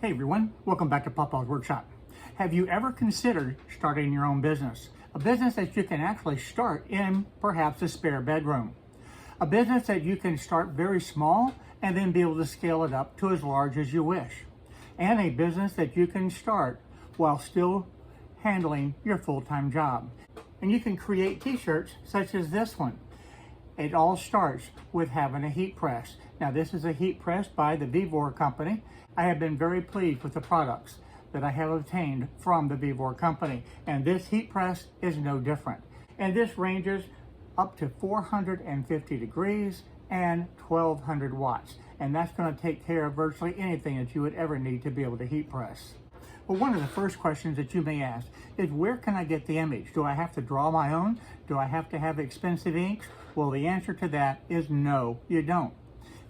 Hey everyone, welcome back to Papa's Workshop. Have you ever considered starting your own business? A business that you can actually start in perhaps a spare bedroom. A business that you can start very small and then be able to scale it up to as large as you wish. And a business that you can start while still handling your full-time job. And you can create t-shirts such as this one. It all starts with having a heat press. Now this is a heat press by the VEVOR company. I have been very pleased with the products that I have obtained from the VEVOR company. And this heat press is no different. And this ranges up to 450 degrees and 1200 watts. And that's going to take care of virtually anything that you would ever need to be able to heat press. Well, one of the first questions that you may ask is, where can I get the image? Do I have to draw my own? Do I have to have expensive inks? Well, the answer to that is no, you don't.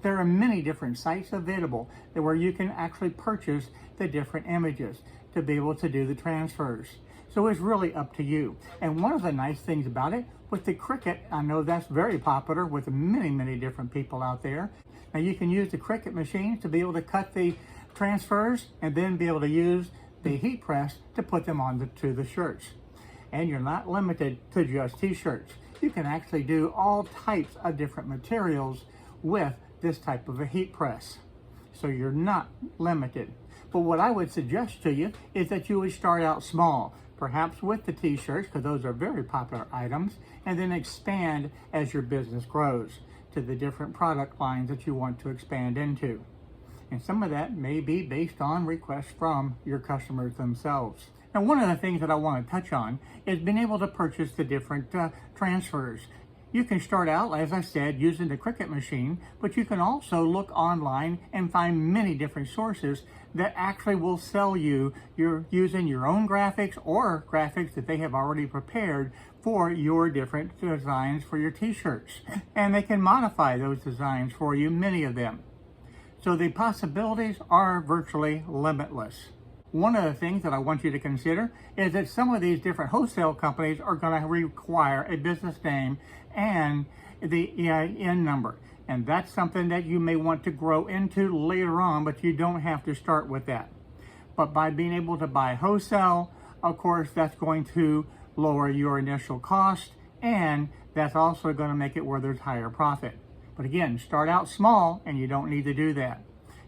There are many different sites available where you can actually purchase the different images to be able to do the transfers. So it's really up to you. And one of the nice things about it, with the Cricut, I know that's very popular with many different people out there. Now you can use the Cricut machines to be able to cut the transfers and then be able to use the heat press to put them onto the shirts. And you're not limited to just t-shirts. You can actually do all types of different materials with this type of a heat press. So you're not limited. But what I would suggest to you is that you would start out small, perhaps with the t-shirts, because those are very popular items, and then expand as your business grows to the different product lines that you want to expand into. And some of that may be based on requests from your customers themselves. Now, one of the things that I want to touch on is being able to purchase the different transfers. You can start out, as I said, using the Cricut machine, but you can also look online and find many different sources that actually will sell you using your own graphics or graphics that they have already prepared for your different designs for your t-shirts. And they can modify those designs for you, many of them. So the possibilities are virtually limitless. One of the things that I want you to consider is that some of these different wholesale companies are going to require a business name and the EIN number. And that's something that you may want to grow into later on, but you don't have to start with that. But by being able to buy wholesale, of course, that's going to lower your initial cost, and that's also going to make it where there's higher profit. But again, start out small and you don't need to do that.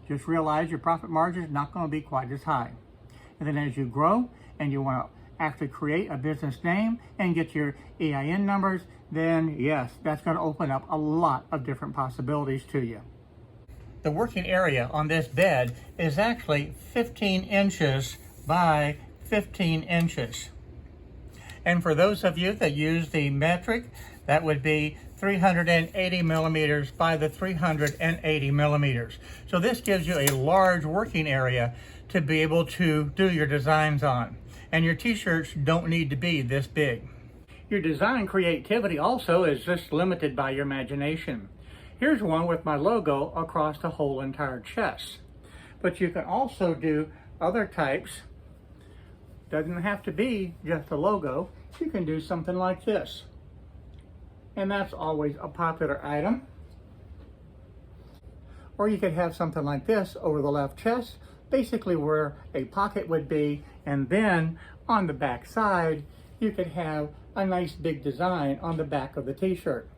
Just realize your profit margin is not going to be quite as high. And then as you grow and you want to actually create a business name and get your EIN numbers, then yes, that's going to open up a lot of different possibilities to you. The working area on this bed is actually 15 inches by 15 inches. And for those of you that use the metric, that would be 380 millimeters by the 380 millimeters. So this gives you a large working area to be able to do your designs on. And your t-shirts don't need to be this big. Your design creativity also is just limited by your imagination. Here's one with my logo across the whole entire chest. But you can also do other types. Doesn't have to be just a logo. You can do something like this. And that's always a popular item. Or you could have something like this over the left chest, basically where a pocket would be, and then on the back side, you could have a nice big design on the back of the t-shirt.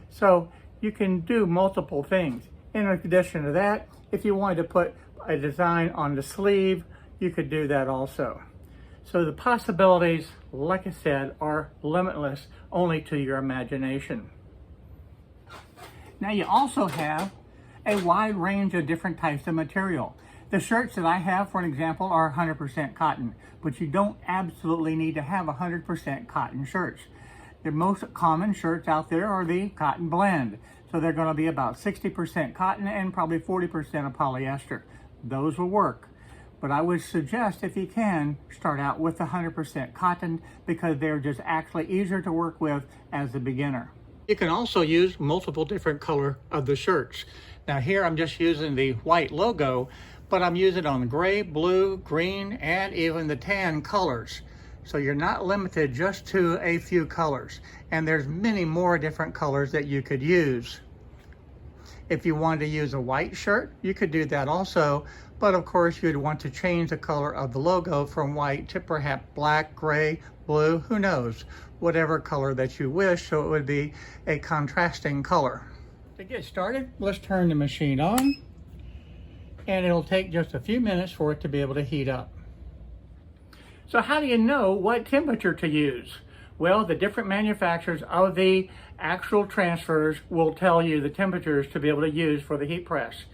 So you can do multiple things. In addition to that, if you wanted to put a design on the sleeve, you could do that also. So the possibilities, like I said, are limitless only to your imagination. Now you also have a wide range of different types of material. The shirts that I have, for an example, are 100% cotton, but you don't absolutely need to have 100% cotton shirts. The most common shirts out there are the cotton blend. So they're going to be about 60% cotton and probably 40% of polyester. Those will work. But I would suggest, if you can, start out with 100% cotton because they're just actually easier to work with as a beginner. You can also use multiple different color of the shirts. Now here I'm just using the white logo, but I'm using it on gray, blue, green, and even the tan colors. So you're not limited just to a few colors. And there's many more different colors that you could use. If you wanted to use a white shirt, you could do that also, but of course you'd want to change the color of the logo from white to perhaps black, gray, blue, who knows, whatever color that you wish, so it would be a contrasting color. To get started, let's turn the machine on, and it'll take just a few minutes for it to be able to heat up. So how do you know what temperature to use? Well, the different manufacturers of the actual transfers will tell you the temperatures to be able to use for the heat press.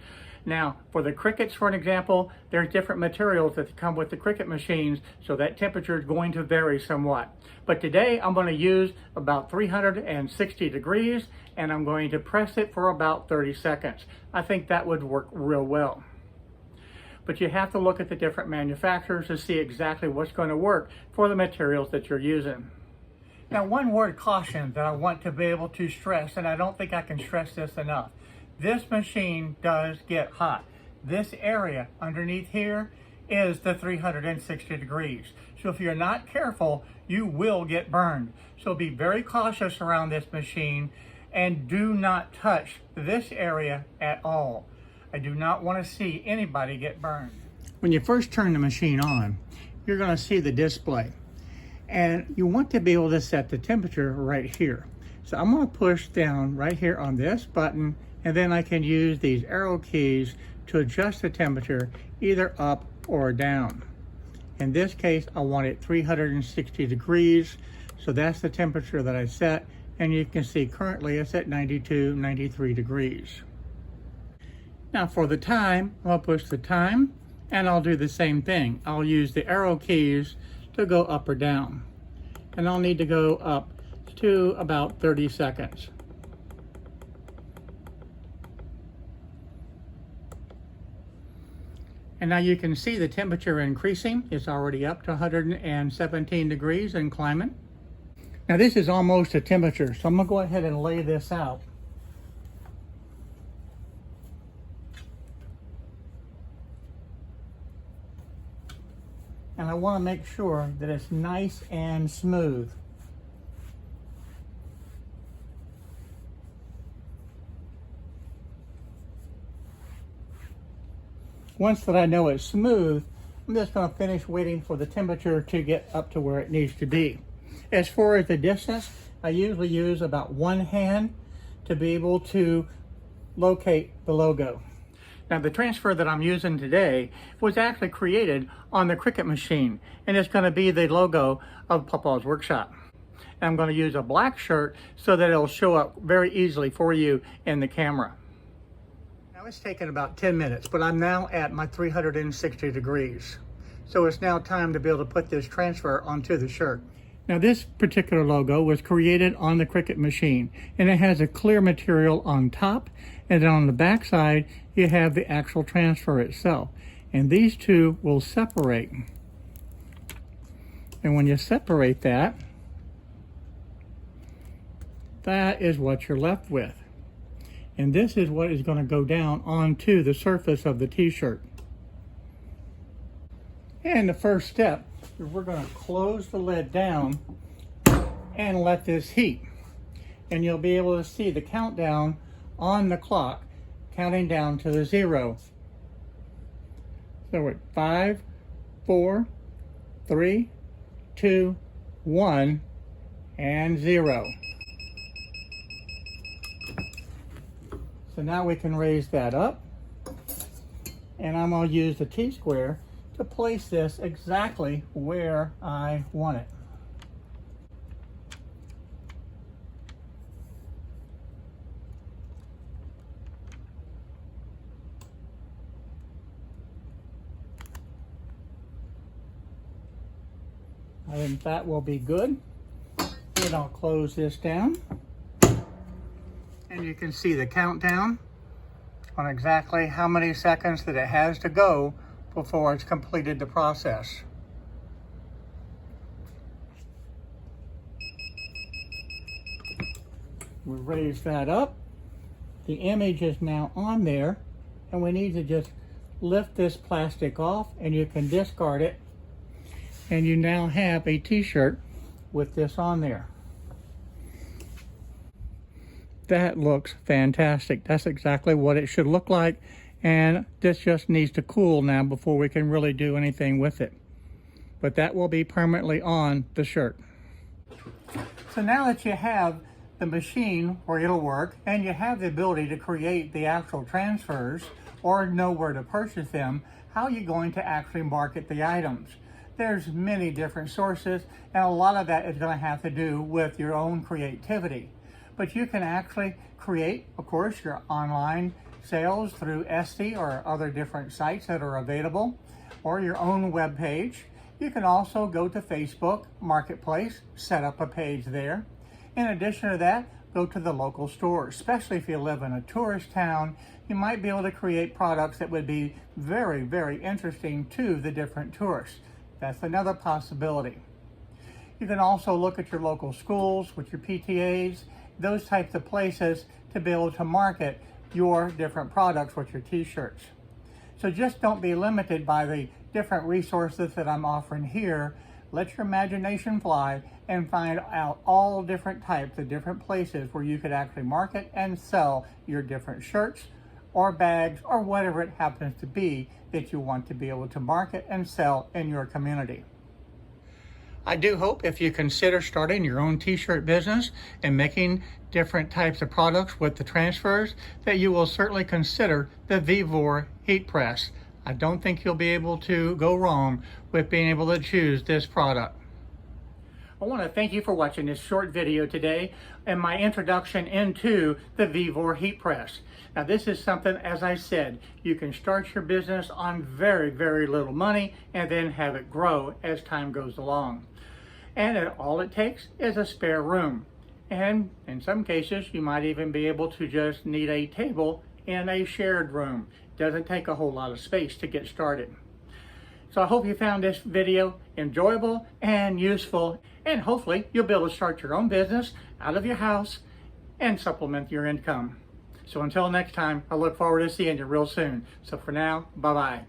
Now, for the Crickets, for an example, there's different materials that come with the Cricket machines, so that temperature is going to vary somewhat. But today, I'm going to use about 360 degrees, and I'm going to press it for about 30 seconds. I think that would work real well. But you have to look at the different manufacturers to see exactly what's going to work for the materials that you're using. Now, one word caution that I want to be able to stress, and I don't think I can stress this enough. This machine does get hot. This area underneath here is the 360 degrees. So if you're not careful, you will get burned. So be very cautious around this machine and do not touch this area at all. I do not want to see anybody get burned. When you first turn the machine on, you're going to see the display. And you want to be able to set the temperature right here. So I'm going to push down right here on this button, and then I can use these arrow keys to adjust the temperature either up or down. In this case, I want it 360 degrees. So that's the temperature that I set. And you can see currently it's at 92, 93 degrees. Now for the time, I'll push the time, and I'll do the same thing. I'll use the arrow keys to go up or down. And I'll need to go up to about 30 seconds. And now you can see the temperature increasing. It's already up to 117 degrees and climbing. Now this is almost a temperature, so I'm gonna go ahead and lay this out. And I want to make sure that it's nice and smooth. Once that I know it's smooth, I'm just going to finish waiting for the temperature to get up to where it needs to be. As far as the distance, I usually use about one hand to be able to locate the logo. Now the transfer that I'm using today was actually created on the Cricket machine, and it's going to be the logo of Pawpaw's Workshop. And I'm going to use a black shirt so that it'll show up very easily for you in the camera. Now it's taken about 10 minutes, but I'm now at my 360 degrees. So it's now time to be able to put this transfer onto the shirt. Now this particular logo was created on the Cricket machine, and it has a clear material on top, and then on the back side you have the actual transfer itself. And these two will separate. And when you separate that, that is what you're left with. And this is what is going to go down onto the surface of the t-shirt. And the first step is we're going to close the lid down and let this heat. And you'll be able to see the countdown on the clock counting down to the 0. So we're at 5, 4, 3, 2, 1, and 0. So now we can raise that up, and I'm going to use the T-square to place this exactly where I want it. I think that will be good. And I'll close this down. And you can see the countdown on exactly how many seconds that it has to go before it's completed the process. We raise that up. The image is now on there, and we need to just lift this plastic off, and you can discard it. And you now have a t-shirt with this on there. That looks fantastic. That's exactly what it should look like, and this just needs to cool now before we can really do anything with it. But that will be permanently on the shirt. So now that you have the machine where it'll work and you have the ability to create the actual transfers or know where to purchase them, how are you going to actually market the items? There's many different sources, and a lot of that is going to have to do with your own creativity. But you can actually create, of course, your online sales through Etsy or other different sites that are available, or your own web page. You can also go to Facebook Marketplace, set up a page there. In addition to that, go to the local store. Especially if you live in a tourist town, you might be able to create products that would be very, very interesting to the different tourists. That's another possibility. You can also look at your local schools with your PTAs, those types of places to be able to market your different products with your t-shirts. So just don't be limited by the different resources that I'm offering here. Let your imagination fly and find out all different types of different places where you could actually market and sell your different shirts or bags or whatever it happens to be that you want to be able to market and sell in your community. I do hope if you consider starting your own t-shirt business and making different types of products with the transfers, that you will certainly consider the VEVOR heat press. I don't think you'll be able to go wrong with being able to choose this product. I want to thank you for watching this short video today and my introduction into the VEVOR heat press. Now this is something, as I said, you can start your business on very, very little money and then have it grow as time goes along. And all it takes is a spare room. And in some cases, you might even be able to just need a table in a shared room. It doesn't take a whole lot of space to get started. So I hope you found this video enjoyable and useful, and hopefully you'll be able to start your own business out of your house and supplement your income. So until next time, I look forward to seeing you real soon. So for now, bye-bye.